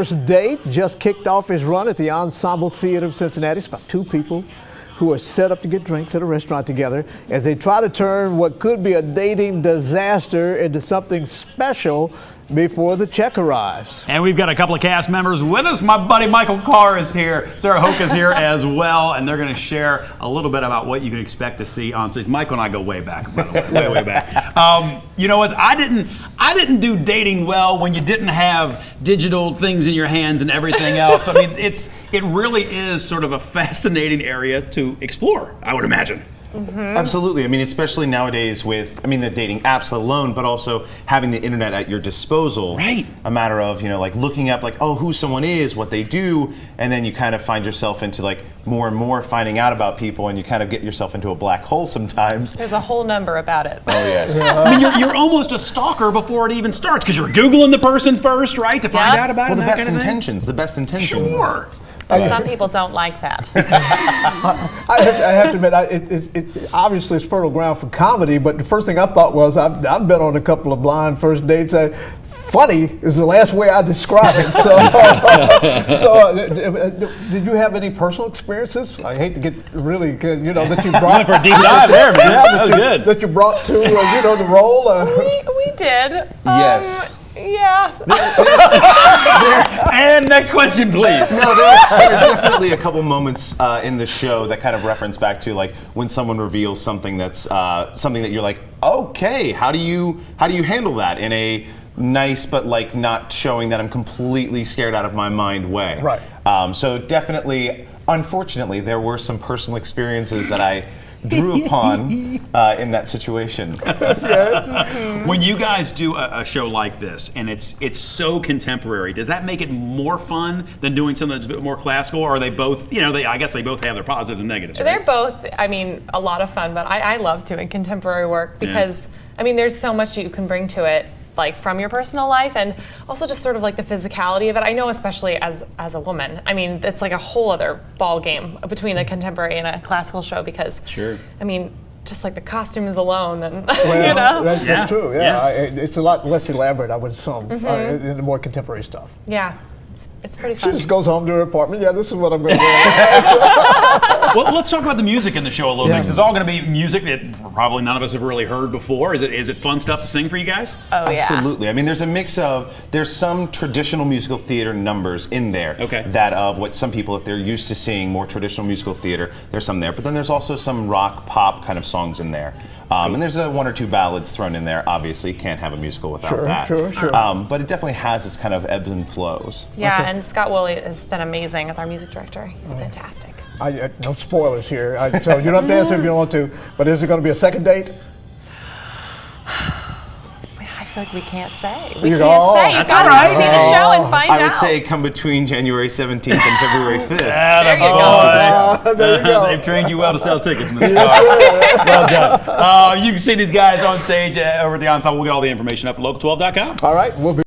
First date just kicked off his run at the Ensemble Theatre of Cincinnati. It's about two people who are set up to get drinks at a restaurant together as they try to turn what could be a dating disaster into something special before the check arrives. And we've got a couple of cast members with us. My buddy Michael Carr is here. Sarah Hoch is here as well, and they're going to share a little bit about what you can expect to see on stage. Michael and I go way back, by the way, way back. You know what? I didn't do dating well when you didn't have digital things in your hands and everything else. I mean, it really is sort of a fascinating area to explore, I would imagine. Mm-hmm. Absolutely. I mean, especially nowadays with, the dating apps alone, but also having the internet at your disposal. Right. A matter of, like looking up who someone is, what they do, and then you kind of find yourself into more and more finding out about people, and you kind of get yourself into a black hole sometimes. There's a whole number about it. Oh, yes. I mean, you're almost a stalker before it even starts, because you're Googling the person first, right, to find out about it. Well, the best intentions. Sure. Some people don't like that. I have to admit, it obviously it's fertile ground for comedy, but the first thing I thought was, I've been on a couple of blind first dates. Funny is the last way I describe it. Did you have any personal experiences? I hate to get really good, that you brought. For a deep dive there, man. That was good. That you brought to, the role. We did. Yes. Yeah. And next question, please. No, there are definitely a couple moments in the show that kind of reference back to when someone reveals something that's something that you're like, okay, how do you handle that in a nice but not showing that I'm completely scared out of my mind way. Right. So definitely, unfortunately, there were some personal experiences that I drew upon in that situation. When you guys do a show like this and it's so contemporary, does that make it more fun than doing something that's a bit more classical, or are they both, I guess they both have their positives and negatives, right? They're both, a lot of fun, but I love doing contemporary work because, there's so much you can bring to it, from your personal life, and also just sort of the physicality of it. I know, especially as a woman, it's a whole other ball game between a contemporary and a classical show because, sure. Just the costumes alone, and That's true. Yeah. It's a lot less elaborate, I would assume, in the more contemporary stuff. Yeah. It's pretty fun. She just goes home to her apartment. Yeah, this is what I'm going to do. Well, let's talk about the music in the show a little bit. Because it's all going to be music that probably none of us have really heard before. Is it fun stuff to sing for you guys? Oh, yeah. Absolutely. There's a mix of, there's some traditional musical theater numbers in there. Okay. That of what some people, if they're used to seeing more traditional musical theater, there's some there. But then there's also some rock, pop kind of songs in there. And there's one or two ballads thrown in there. Obviously, can't have a musical without that. Sure. But it definitely has its kind of ebbs and flows. Yeah, and Scott Woolley has been amazing as our music director. He's fantastic. No spoilers here, so you don't have to answer if you don't want to, but is it going to be a second date? I feel like we can't say. We can't say. You've That's got all right. to see the show and find out. I would say come between January 17th and February 5th. There you go. There you go. They've trained you well to sell tickets, Mr. Carr. Well done. You can see these guys on stage over at the Ensemble. We'll get all the information up at local12.com. All right, we'll be